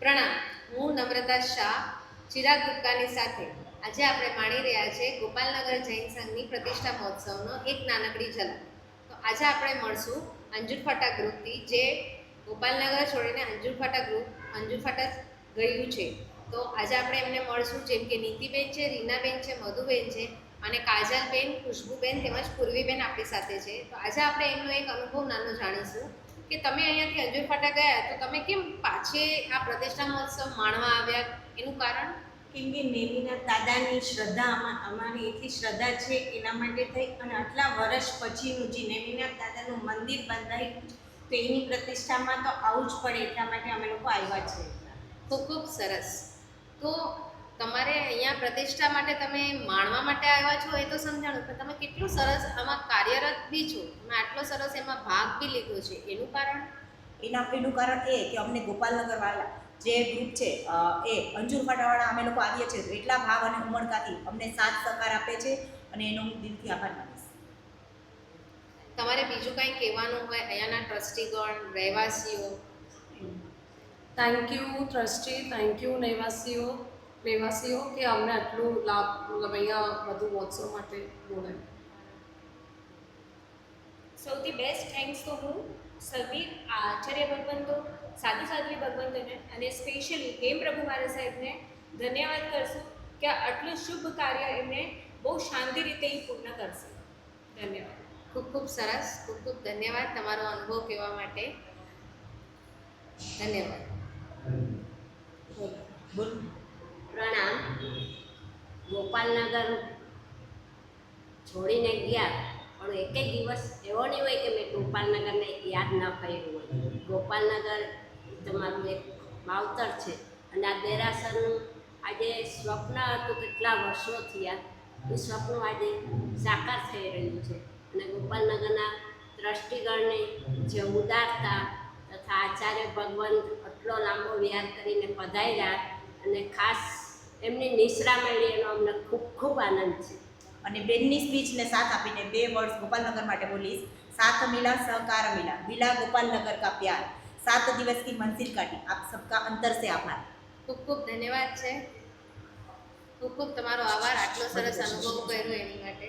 પ્રણામ, હું નમ્રતા શાહ ચિરાગ ગુપ્તાની સાથે આજે આપણે માણી રહ્યા છે ગોપાલનગર જૈન સંઘની પ્રતિષ્ઠા મહોત્સવનો એક નાનકડી ઝલક. તો આજે આપણે મળશું અંજુરફાટા ગ્રુપથી, જે ગોપાલનગર છોડીને અંજુરફાટા ગયું છે. તો આજે આપણે એમને મળશું, જેમ કે નીતિબેન છે, રીનાબેન છે, મધુબેન છે અને કાજલબેન, ખુશ્બુબેન તેમજ પૂર્વીબેન આપણી સાથે છે. તો આજે આપણે એમનો એક અનુભવ નાનો જાણીશું કે તમે અહીંયાથી અંજુરફાટા ગયા તો તમે કેમ પાછે આ પ્રતિષ્ઠા મહોત્સવ માણવા આવ્યા, એનું કારણ? કેમ કે નેમિનાથ દાદાની શ્રદ્ધા અમારી એટલી શ્રદ્ધા છે, એના માટે થઈ અને આટલા વર્ષ પછીનું જે નેમિનાથ દાદાનું મંદિર બંધાયું તો એની પ્રતિષ્ઠામાં તો આવવું જ પડે, એટલા માટે અમે લોકો આવ્યા છે. ખૂબ ખૂબ સરસ. તો તમારે અહીંયા પ્રતિષ્ઠા માટે તમે માણવા માટે આવ્યા છો એ તો સમજાણું, પણ તમે કેટલું સરસ આમાં કાર્યરત બી છો, તમે આટલો સરસ એમાં ભાગ બી લીધો છે, એનું કારણ? એનું કારણ એ કે અમને ગોપાલનગર વાળા જે ગ્રુપ છે એ અંજુરફાટાવાળા અમે લોકો આવીએ છીએ, તો એટલા ભાવ અને ઉમળકાથી અમને સાથ સહકાર આપે છે અને એનો હું દિલથી આભાર માનીશ. તમારે બીજું કંઈ કહેવાનું હોય અહીંયાના ટ્રસ્ટીગણ, રહેવાસીઓ? Thank you trustee, thank you રહેવાસીઓ કે અમને આટલું લાભ મતલબ અહીંયા વધુ મહોત્સવ માટે બોલાય. સૌથી બેસ્ટ થેન્ક્સ તો હું સર્વી આચાર્ય ભગવંતો, સાધુ સાધ્વી ભગવંતોને અને સ્પેશિયલી હેમ પ્રભુ મારા સાહેબને ધન્યવાદ કરશું કે આટલું શુભ કાર્ય એમને બહુ શાંતિ રીતે પૂર્ણ કરશે. ધન્યવાદ. ખૂબ ખૂબ સરસ, ખૂબ ખૂબ ધન્યવાદ તમારો અનુભવ કહેવા માટે. ધન્યવાદ. પ્રણામ. ગોપાલનગર છોડીને ગયા, પણ એક દિવસ એવો નહીં હોય કે મેં ગોપાલનગરને યાદ ન કર્યું હોય. ગોપાલનગર તમારું એક માવતર છે અને આ દેરાસરનું આજે સ્વપ્ન હતું, કેટલા વર્ષો થયા, એ સ્વપ્ન આજે સાકાર થઈ રહ્યું છે. અને ગોપાલનગરના ટ્રસ્ટીગણને જે ઉદારતા તથા આચાર્ય ભગવંત આટલો લાંબો વિહાર કરીને પધાર્યા અને ખાસ એમની નિશ્રા મળી, એનો અમને ખૂબ ખૂબ આનંદ છે. અને બેનની સ્પીચને સાથ આપીને 2 વર્ષ ગોપાલનગર માટે બોલીશ. साथ मिला सहकार मिला, मिला गोपालनगर का प्यार, 7 दिवस की मंजिल काटी, आप सबका अंतर से आभार. ખૂબ ખૂબ ધન્યવાદ છે. ખૂબ ખૂબ તમારો આભાર આટલો સરસ અનુભવ કર્યો એની માટે.